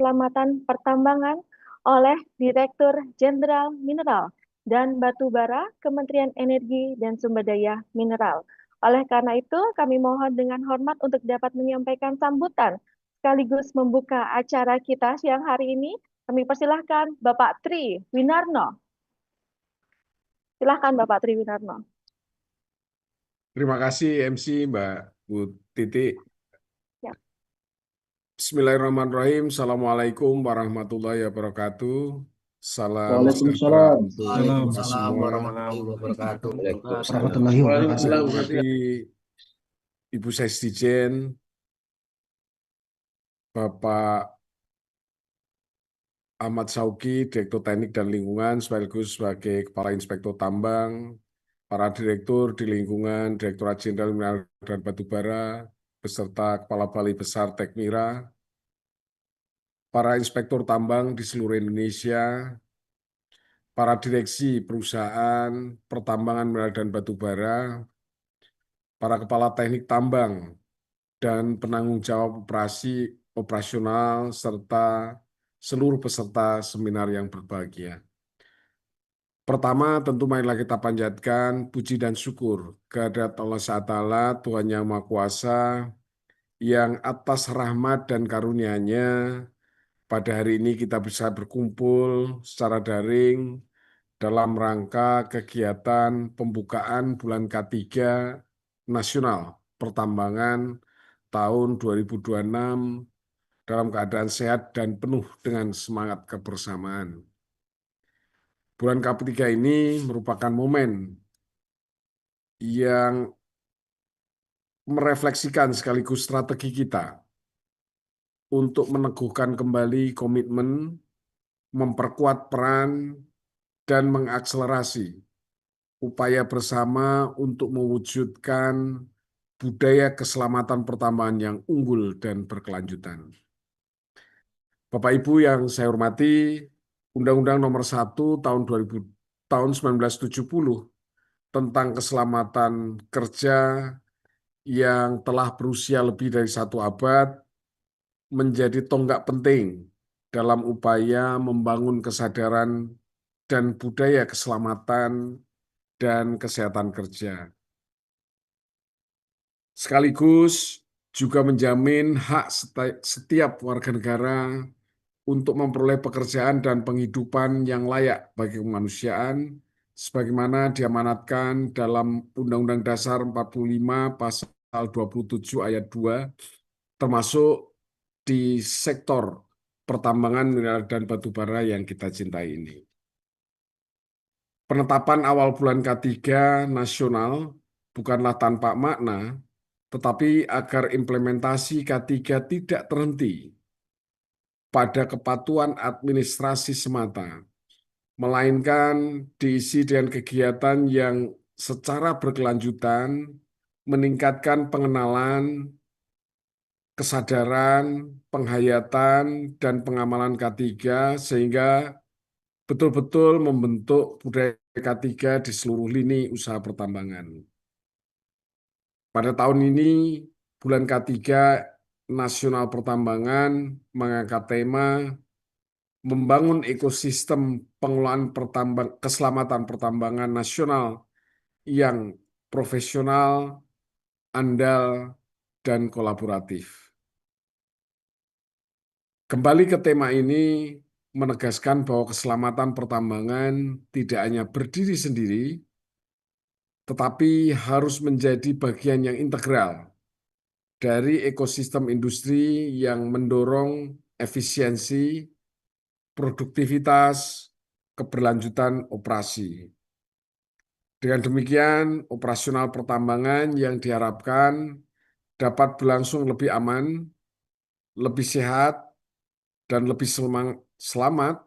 Keselamatan Pertambangan oleh Direktur Jenderal Mineral dan Batu Bara Kementerian Energi dan Sumber Daya Mineral. Oleh karena itu, kami mohon dengan hormat untuk dapat menyampaikan sambutan sekaligus membuka acara kita siang hari ini. Kami persilahkan Bapak Tri Winarno. Silahkan Bapak Tri Winarno. Terima kasih MC Mbak Bu Titik. Ya. Bismillahirrahmanirrahim. Assalamualaikum warahmatullahi wabarakatuh. Salam sejahtera Waalaikumsalam. untuk kita Waalaikumsalam semua. warahmatullahi wabarakatuh. Warahmatullahi Saya wabarakatuh. hormati Ibu Sesdijen, Bapak Ahmad Sauki, Direktur Teknik dan Lingkungan, sekaligus sebagai Kepala Inspektur Tambang, para direktur di lingkungan, Direktorat Jenderal Mineral dan Batubara, beserta Kepala Balai Besar Tekmira, para inspektur tambang di seluruh Indonesia, para direksi perusahaan pertambangan mineral dan batubara, para kepala teknik tambang, dan penanggung jawab operasional, serta seluruh peserta seminar yang berbahagia. Pertama, tentu marilah kita panjatkan puji dan syukur kehadirat Allah SWT, Tuhan Yang Maha Kuasa, yang atas rahmat dan karunia-Nya pada hari ini kita bisa berkumpul secara daring dalam rangka kegiatan pembukaan bulan K3 Nasional Pertambangan tahun 2026 dalam keadaan sehat dan penuh dengan semangat kebersamaan. Bulan K3 ini merupakan momen yang merefleksikan sekaligus strategi kita untuk meneguhkan kembali komitmen, memperkuat peran, dan mengakselerasi upaya bersama untuk mewujudkan budaya keselamatan pertambangan yang unggul dan berkelanjutan. Bapak Ibu yang saya hormati, Undang-Undang Nomor 1 tahun 1970 tentang keselamatan kerja yang telah berusia lebih dari 1 abad menjadi tonggak penting dalam upaya membangun kesadaran dan budaya keselamatan dan kesehatan kerja. Sekaligus juga menjamin hak setiap warga negara untuk memperoleh pekerjaan dan penghidupan yang layak bagi kemanusiaan, sebagaimana diamanatkan dalam Undang-Undang Dasar 45 Pasal 27 Ayat 2, termasuk di sektor pertambangan mineral dan batubara yang kita cintai ini. Penetapan awal bulan K3 nasional bukanlah tanpa makna, tetapi agar implementasi K3 tidak terhenti pada kepatuhan administrasi semata, melainkan diisi dengan kegiatan yang secara berkelanjutan meningkatkan pengenalan, kesadaran, penghayatan, dan pengamalan K3 sehingga betul-betul membentuk budaya K3 di seluruh lini usaha pertambangan. Pada tahun ini, bulan K3 Nasional Pertambangan mengangkat tema membangun ekosistem pengelolaan keselamatan pertambangan nasional yang profesional, andal, dan kolaboratif. Kembali ke tema ini menegaskan bahwa keselamatan pertambangan tidak hanya berdiri sendiri, tetapi harus menjadi bagian yang integral dari ekosistem industri yang mendorong efisiensi, produktivitas, keberlanjutan operasi. Dengan demikian, operasional pertambangan yang diharapkan dapat berlangsung lebih aman, lebih sehat, dan lebih selamat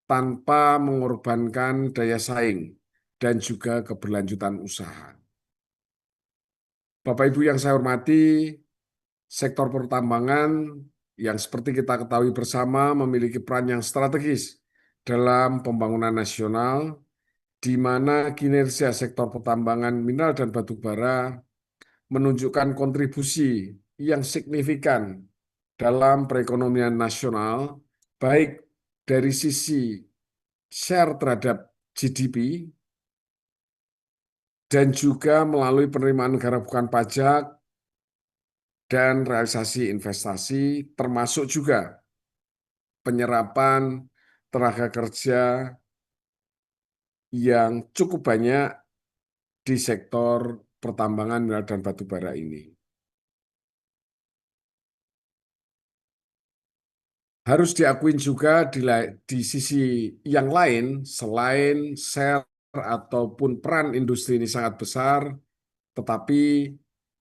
tanpa mengorbankan daya saing dan juga keberlanjutan usaha. Bapak Ibu yang saya hormati, sektor pertambangan yang seperti kita ketahui bersama memiliki peran yang strategis dalam pembangunan nasional, di mana kinerja sektor pertambangan mineral dan batubara menunjukkan kontribusi yang signifikan dalam perekonomian nasional, baik dari sisi share terhadap GDP dan juga melalui penerimaan negara bukan pajak dan realisasi investasi, termasuk juga penyerapan tenaga kerja yang cukup banyak di sektor pertambangan mineral dan batu bara ini. Harus diakuin juga di sisi yang lain, selain share ataupun peran industri ini sangat besar, tetapi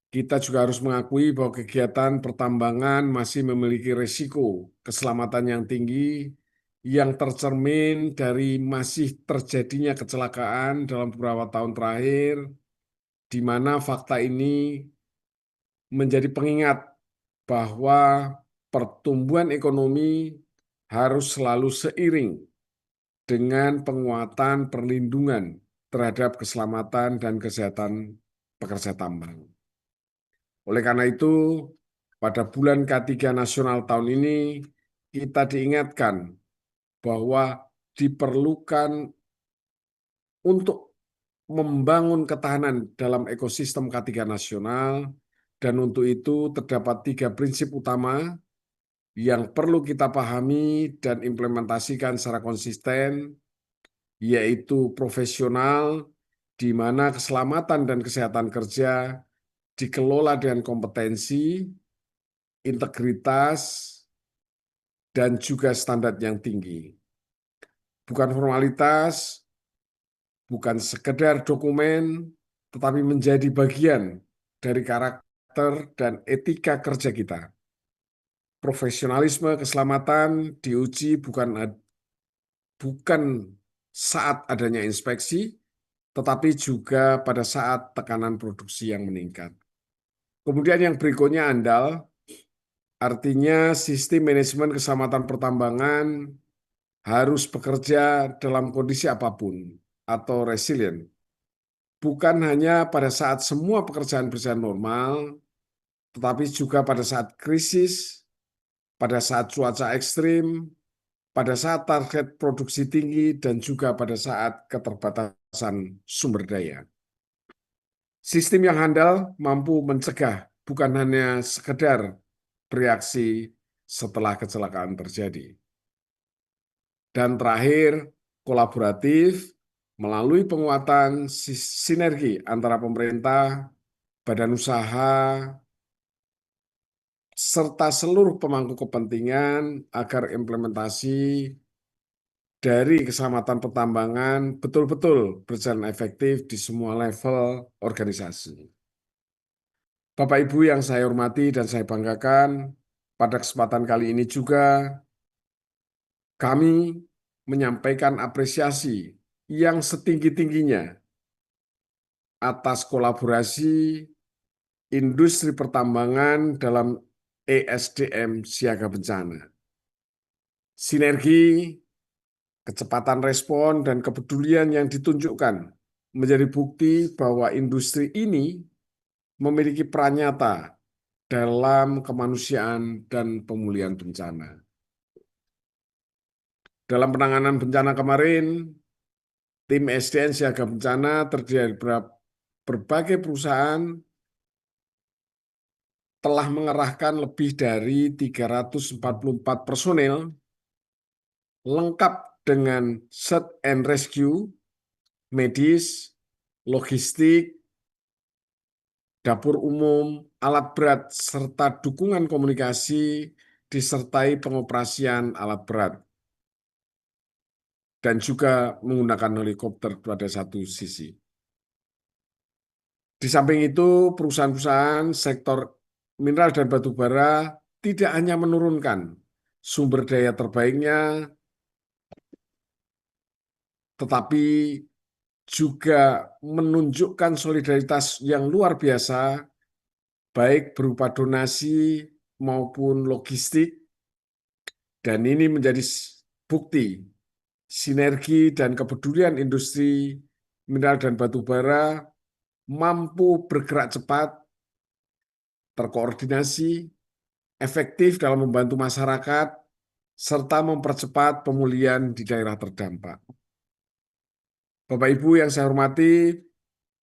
kita juga harus mengakui bahwa kegiatan pertambangan masih memiliki risiko keselamatan yang tinggi yang tercermin dari masih terjadinya kecelakaan dalam beberapa tahun terakhir, di mana fakta ini menjadi pengingat bahwa pertumbuhan ekonomi harus selalu seiring dengan penguatan perlindungan terhadap keselamatan dan kesehatan pekerja tambang. Oleh karena itu, pada bulan K3 nasional tahun ini, kita diingatkan bahwa diperlukan untuk membangun ketahanan dalam ekosistem K3 nasional, dan untuk itu terdapat 3 prinsip utama yang perlu kita pahami dan implementasikan secara konsisten, yaitu profesional, di mana keselamatan dan kesehatan kerja dikelola dengan kompetensi, integritas, dan juga standar yang tinggi. Bukan formalitas, bukan sekedar dokumen, tetapi menjadi bagian dari karakter dan etika kerja kita. Profesionalisme keselamatan diuji bukan saat adanya inspeksi, tetapi juga pada saat tekanan produksi yang meningkat. Kemudian yang berikutnya andal, artinya sistem manajemen keselamatan pertambangan harus bekerja dalam kondisi apapun atau resilient. Bukan hanya pada saat semua pekerjaan berjalan normal, tetapi juga pada saat krisis, pada saat cuaca ekstrim, pada saat target produksi tinggi, dan juga pada saat keterbatasan sumber daya. Sistem yang handal mampu mencegah, bukan hanya sekedar bereaksi setelah kecelakaan terjadi. Dan terakhir, kolaboratif melalui penguatan sinergi antara pemerintah, badan usaha, serta seluruh pemangku kepentingan agar implementasi dari keselamatan pertambangan betul-betul berjalan efektif di semua level organisasi. Bapak Ibu yang saya hormati dan saya banggakan, pada kesempatan kali ini juga kami menyampaikan apresiasi yang setinggi-tingginya atas kolaborasi industri pertambangan dalam ESDM siaga bencana. Sinergi, kecepatan respon, dan kepedulian yang ditunjukkan menjadi bukti bahwa industri ini memiliki peran nyata dalam kemanusiaan dan pemulihan bencana. Dalam penanganan bencana kemarin, tim SDN siaga bencana terdiri dari berbagai perusahaan telah mengerahkan lebih dari 344 personel lengkap dengan search and rescue, medis, logistik, dapur umum, alat berat, serta dukungan komunikasi disertai pengoperasian alat berat, dan juga menggunakan helikopter pada satu sisi. Di samping itu, perusahaan-perusahaan sektor mineral dan batu bara tidak hanya menurunkan sumber daya terbaiknya, tetapi juga menunjukkan solidaritas yang luar biasa, baik berupa donasi maupun logistik, dan ini menjadi bukti sinergi dan kepedulian industri mineral dan batu bara mampu bergerak cepat, terkoordinasi, efektif dalam membantu masyarakat, serta mempercepat pemulihan di daerah terdampak. Bapak Ibu yang saya hormati,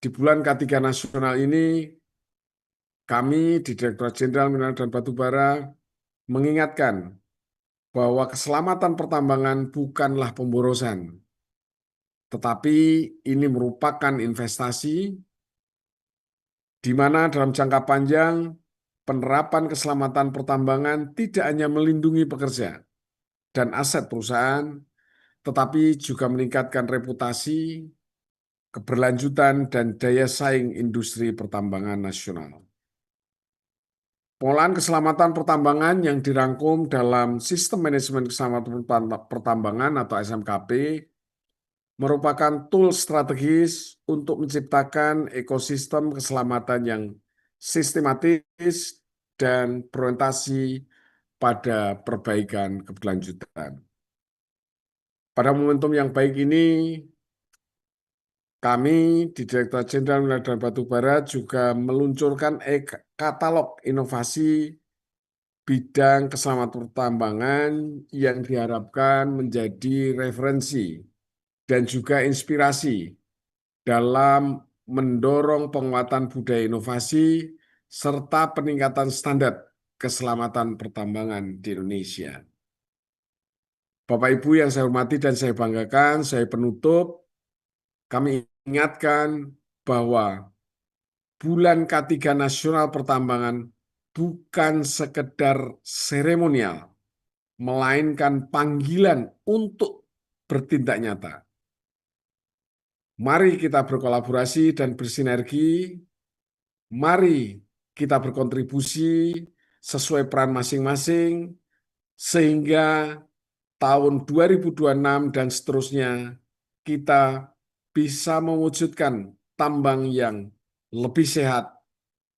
di bulan K3 nasional ini, kami di Direktorat Jenderal Mineral dan Batubara mengingatkan bahwa keselamatan pertambangan bukanlah pemborosan, tetapi ini merupakan investasi di mana dalam jangka panjang penerapan keselamatan pertambangan tidak hanya melindungi pekerja dan aset perusahaan, tetapi juga meningkatkan reputasi, keberlanjutan, dan daya saing industri pertambangan nasional. Pengolahan keselamatan pertambangan yang dirangkum dalam Sistem Manajemen Keselamatan Pertambangan atau SMKP merupakan tool strategis untuk menciptakan ekosistem keselamatan yang sistematis dan berorientasi pada perbaikan keberlanjutan. Pada momentum yang baik ini, kami di Direktorat Jenderal Mineral dan Batubara juga meluncurkan katalog inovasi bidang keselamatan pertambangan yang diharapkan menjadi referensi dan juga inspirasi dalam mendorong penguatan budaya inovasi serta peningkatan standar keselamatan pertambangan di Indonesia. Bapak Ibu yang saya hormati dan saya banggakan, saya penutup, kami ingatkan bahwa bulan K3 Nasional Pertambangan bukan sekedar seremonial, melainkan panggilan untuk bertindak nyata. Mari kita berkolaborasi dan bersinergi, mari kita berkontribusi sesuai peran masing-masing, sehingga tahun 2026 dan seterusnya kita bisa mewujudkan tambang yang lebih sehat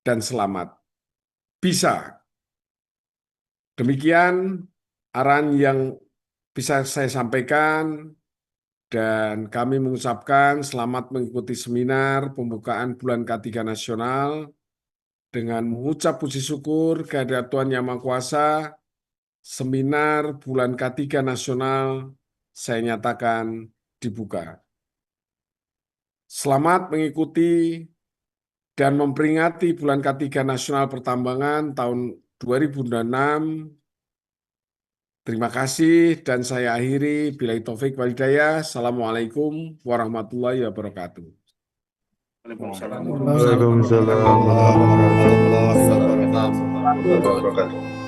dan selamat. Bisa. Demikian arahan yang bisa saya sampaikan, dan kami mengucapkan selamat mengikuti seminar pembukaan bulan K3 Nasional dengan mengucap puji syukur kehadirat Tuhan Yang Maha Kuasa. Seminar bulan K3 Nasional saya nyatakan dibuka. Selamat mengikuti dan memperingati bulan K3 Nasional Pertambangan tahun 2026. Terima kasih dan saya akhiri. Billahi taufik wal hidayah. Assalamualaikum warahmatullahi wabarakatuh. Waalaikumsalam warahmatullahi wabarakatuh.